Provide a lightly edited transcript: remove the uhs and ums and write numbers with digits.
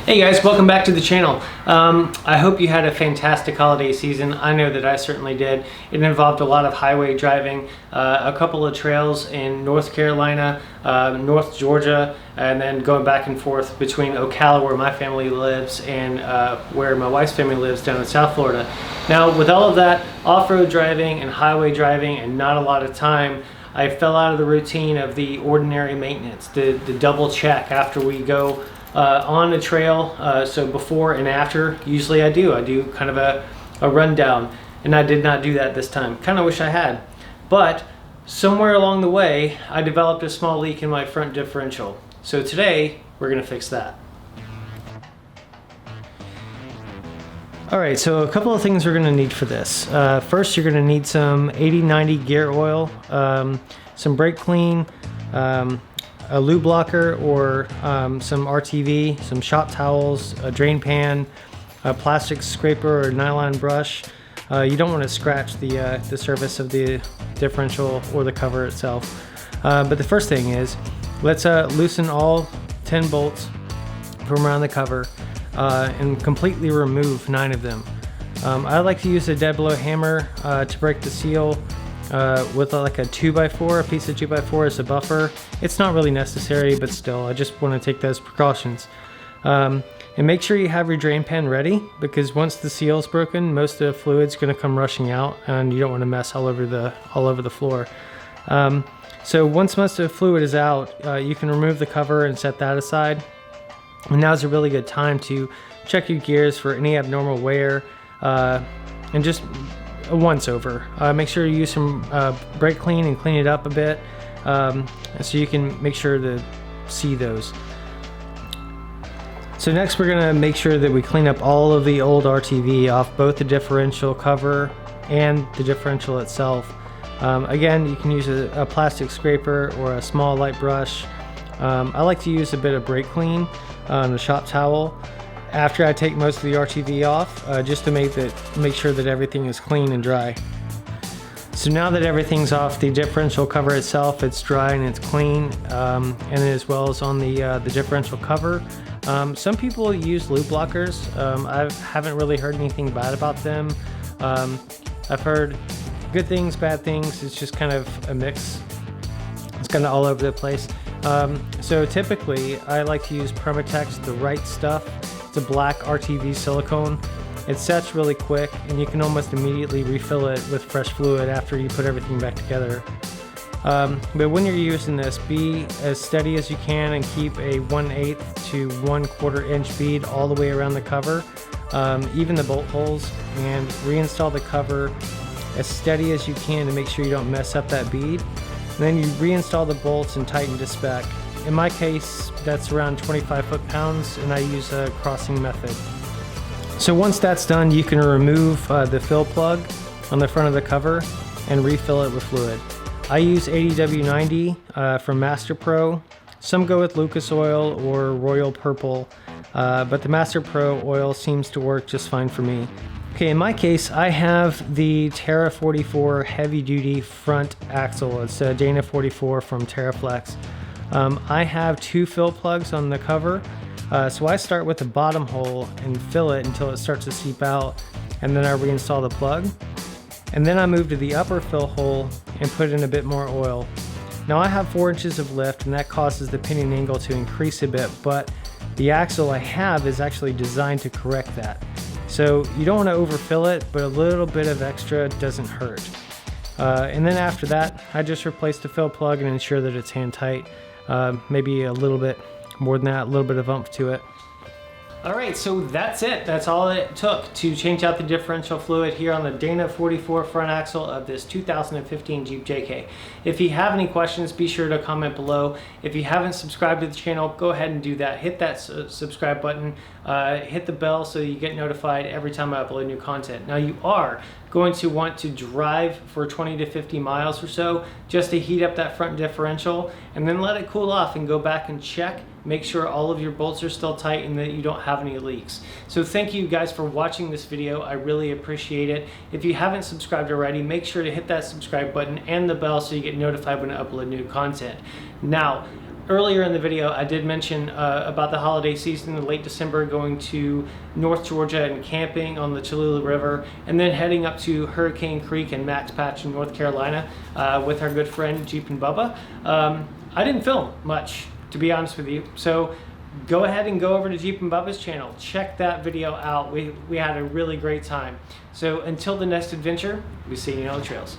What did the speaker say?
Hey guys, welcome back to the channel. I hope you had a fantastic holiday season. I know that I certainly did. It involved a lot of highway driving, a couple of trails in North Carolina, North Georgia, and then going back and forth between Ocala, where my family lives, and where my wife's family lives down in South Florida. Now, with all of that off-road driving and highway driving and not a lot of time, I fell out of the routine of the ordinary maintenance, the double check after we go on a trail. So before and after, usually I do kind of a rundown, and I did not do that this time. Kind of wish I had, but somewhere along the way I developed a small leak in my front differential. So today we're gonna fix that. Alright, so a couple of things we're gonna need for this. First, you're gonna need some 80-90 gear oil, some brake clean, a lube blocker or some RTV, some shop towels, a drain pan, a plastic scraper or nylon brush. You don't want to scratch the surface of the differential or the cover itself. But the first thing is, let's loosen all 10 bolts from around the cover and completely remove 9 of them. I like to use a dead blow hammer to break the seal with like a 2x4, a piece of 2x4 as a buffer. It's not really necessary, but still, I just want to take those precautions. And make sure you have your drain pan ready, because once the seal is broken, most of the fluid's going to come rushing out, and you don't want to mess all over the floor. So once most of the fluid is out, you can remove the cover and set that aside. And now's a really good time to check your gears for any abnormal wear, and just a once over. Make sure you use some brake clean and clean it up a bit, so you can make sure to see those. So next we're gonna make sure that we clean up all of the old RTV off both the differential cover and the differential itself. Again, you can use a plastic scraper or a small light brush. I like to use a bit of brake clean on a shop towel after I take most of the RTV off, just to make sure that everything is clean and dry. So now that everything's off the differential cover itself, it's dry and it's clean, and as well as on the differential cover. Some people use lube blockers. I haven't really heard anything bad about them. I've heard good things, bad things. It's just kind of a mix. It's kind of all over the place. So typically I like to use Permatex, the right stuff. It's a black RTV silicone. It sets really quick, and you can almost immediately refill it with fresh fluid after you put everything back together. But when you're using this, be as steady as you can and keep a 1/8 to 1/4 inch bead all the way around the cover, even the bolt holes, and reinstall the cover as steady as you can to make sure you don't mess up that bead. And then you reinstall the bolts and tighten to spec. In my case, that's around 25 foot-pounds, and I use a crossing method. So once that's done, you can remove the fill plug on the front of the cover and refill it with fluid. I use 80W90 from Master Pro. Some go with Lucas Oil or Royal Purple, but the Master Pro oil seems to work just fine for me. Okay, in my case, I have the Terra 44 heavy duty front axle. It's a Dana 44 from TerraFlex. I have 2 fill plugs on the cover, so I start with the bottom hole and fill it until it starts to seep out, and then I reinstall the plug. And then I move to the upper fill hole and put in a bit more oil. Now I have 4 inches of lift, and that causes the pinion angle to increase a bit, but the axle I have is actually designed to correct that. So you don't want to overfill it, but a little bit of extra doesn't hurt. And then after that, I just replace the fill plug and ensure that it's hand tight. Maybe a little bit more than that, a little bit of oomph to it. Alright, so that's it. That's all it took to change out the differential fluid here on the Dana 44 front axle of this 2015 Jeep JK. If you have any questions, be sure to comment below. If you haven't subscribed to the channel, go ahead and do that. Hit that subscribe button, hit the bell so you get notified every time I upload new content. Now you are going to want to drive for 20 to 50 miles or so just to heat up that front differential, and then let it cool off and go back and check. Make sure all of your bolts are still tight and that you don't have any leaks. So thank you guys for watching this video. I really appreciate it. If you haven't subscribed already, make sure to hit that subscribe button and the bell so you get notified when I upload new content. Now, Earlier in the video, I did mention about the holiday season in late December, going to North Georgia and camping on the Cholula River, and then heading up to Hurricane Creek and Max Patch in North Carolina with our good friend Jeep and Bubba. I didn't film much, to be honest with you, so go ahead and go over to Jeep and Bubba's channel. Check that video out. We had a really great time. So until the next adventure, we'll see you on the trails.